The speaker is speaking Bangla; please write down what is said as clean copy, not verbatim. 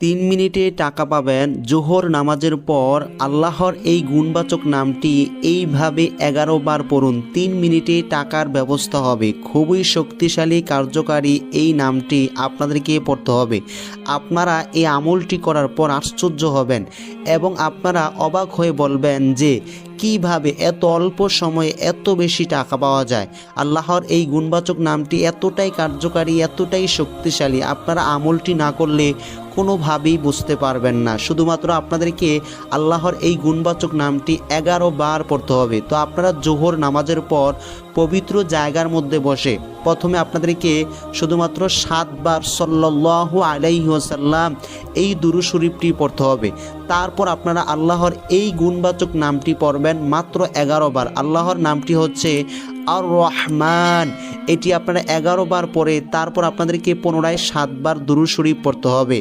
3 মিনিটে টাকা পাবেন। জোহর নামাজের পর আল্লাহর এই গুণবাচক নামটি এইভাবে 11 বার পড়ুন। 3 মিনিটে টাকার ব্যবস্থা হবে। খুবই শক্তিশালী কার্যকারী এই নামটি আপনাদেরকে পড়তে হবে। আপনারা এই আমলটি করার পর আশ্চর্য হবেন এবং আপনারা অবাক হয়ে বলবেন যে কিভাবে এত অল্প সময়ে এত বেশি টাকা পাওয়া যায়। আল্লাহর এই গুণবাচক নামটি এতটাই কার্যকারী, এতটাই শক্তিশালী, আপনারা আমলটি না করলে কোনোভাবেই বুঝতে পারবেন না। শুধুমাত্র আপনাদেরকে আল্লাহর এই গুণবাচক নামটি 11 বার পড়তে হবে। তো আপনারা জোহর নামাজের পর পবিত্র জায়গার মধ্যে বসে প্রথমে আপনাদেরকে শুধুমাত্র 7 বার সাল্লাল্লাহু আলাইহি ওয়াসাল্লাম এই দুরূদ শরীফটি পড়তে হবে। তারপর আপনারা আল্লাহর এই গুণবাচক নামটি পড়বেন মাত্র 11 বার। আল্লাহর নামটি হচ্ছে আর রহমান। এটি আপনারা 11 বার পরে তারপর আপনাদেরকে পুনরায় 7 বার দুরূদ শরীফ পড়তে হবে।